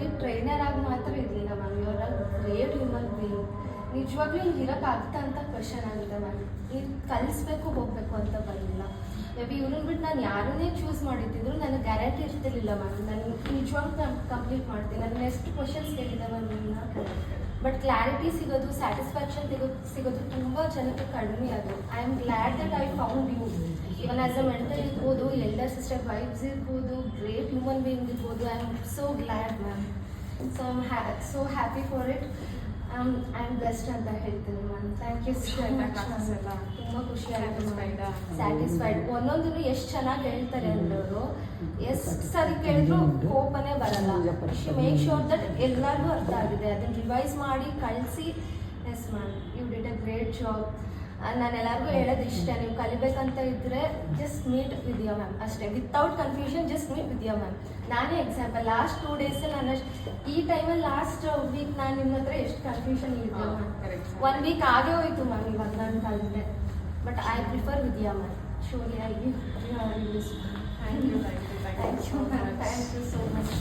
ಬರೀ ಟ್ರೈನರ್ ಆಗಿ ಮಾತ್ರ ಇರಲಿಲ್ಲ ಮ್ಯಾಮ್, ಇವರ ಗ್ರೇಟ್ ಹ್ಯೂಮನ್ ಬೀಯಿಂಗ್. ನಿಜವಾಗ್ಲೂ ಹಿಂಗೆ ಇರೋಕ್ಕಾಗ್ತಾ ಅಂತ ಕ್ವಶನ್ ಆಗಿದೆ ಮ್ಯಾಮ್. ನೀವು ಕಲಿಸ್ಬೇಕು ಹೋಗಬೇಕು ಅಂತ ಬರಲಿಲ್ಲ. ಮೇ ಬಿ ಇವ್ರನ್ನ ಬಿಟ್ಟು ನಾನು ಯಾರನ್ನೇ ಚೂಸ್ ಮಾಡಿದ್ದಿದ್ರು ನನಗೆ ಗ್ಯಾರಂಟಿ ಇರ್ತಿರ್ಲಿಲ್ಲ ಮ್ಯಾಮ್. ನಾನು ನಿಜವಾಗ್ಲೂ ನಾನು ಕಂಪ್ಲೀಟ್ ಮಾಡ್ತೀನಿ. ನಾನು ಎಷ್ಟು ಕ್ವಶನ್ಸ್ ಕೇಳಿದ್ದೆ ಮ್ಯಾಮ್ ನಿಮ್ಮನ್ನ, ಬಟ್ ಕ್ಲಾರಿಟಿ ಸಿಗೋದು, ಸ್ಯಾಟಿಸ್ಫ್ಯಾಕ್ಷನ್ ಸಿಗೋದು ತುಂಬ ಜನಕ್ಕೆ ಕಡಿಮೆ ಅದು. I am glad that I found you. Even as a mentor ಇರ್ಬೋದು, ಎಲ್ಡರ್ ಸಿಸ್ಟರ್ ವೈಫ್ಸ್ ಇರ್ಬೋದು, ಗ್ರೇಟ್ ಹ್ಯೂಮನ್ ಬೀಯಿಂಗ್ ಇರ್ಬೋದು. I am so glad ma'am. So I am so happy for it. I am best ಅಂತ ಹೇಳ್ತೀನಿ ma'am. Thank you so much. ತುಂಬ ಖುಷಿ ಆಯಿತು, satisfied. ಒಂದೊಂದು ಎಷ್ಟು ಚೆನ್ನಾಗಿ ಹೇಳ್ತಾರೆ ಅಂದವರು, ಎಷ್ಟು ಸರಿ ಕೇಳಿದ್ರು ಕೋಪನೇ ಬರಲ್ಲ. ಮೇಕ್ ಶೋರ್ ದಟ್ ಎಲ್ಲರಿಗೂ ಅರ್ಥ ಆಗಿದೆ, ಅದನ್ನು ರಿವೈಸ್ ಮಾಡಿ ಕಳಿಸಿ. Yes ma'am, you did a great job. ನಾನು ಎಲ್ಲರಿಗೂ ಹೇಳೋದು ಇಷ್ಟ, ನೀವು ಕಲಿಬೇಕಂತ ಇದ್ದರೆ ಜಸ್ಟ್ ಮೀಟ್ ವಿದ್ಯಾ ಮ್ಯಾಮ್ ಅಷ್ಟೇ, without confusion. Just meet Vidya ma'am. ನಾನೇ ಎಕ್ಸಾಂಪಲ್, ಲಾಸ್ಟ್ 2 ಡೇಸಲ್ಲಿ ನಾನು ಈ ಟೈಮಲ್ಲಿ ಲಾಸ್ಟ್ ವೀಕ್ ನಾನು ನಿಮ್ಮ ಹತ್ರ ಎಷ್ಟು ಕನ್ಫ್ಯೂಷನ್ ಇದ್ದೆ ಮ್ಯಾಮ್. 1 ವೀಕ್ ಆಗೇ ಹೋಯ್ತು ಮ್ಯಾಮ್ ಇವಾಗ ನಾನು ಕಲಿತೆ. But I prefer Vidya ma'am. Sorry I give reviews. Thank you ma'am. Thank you so much.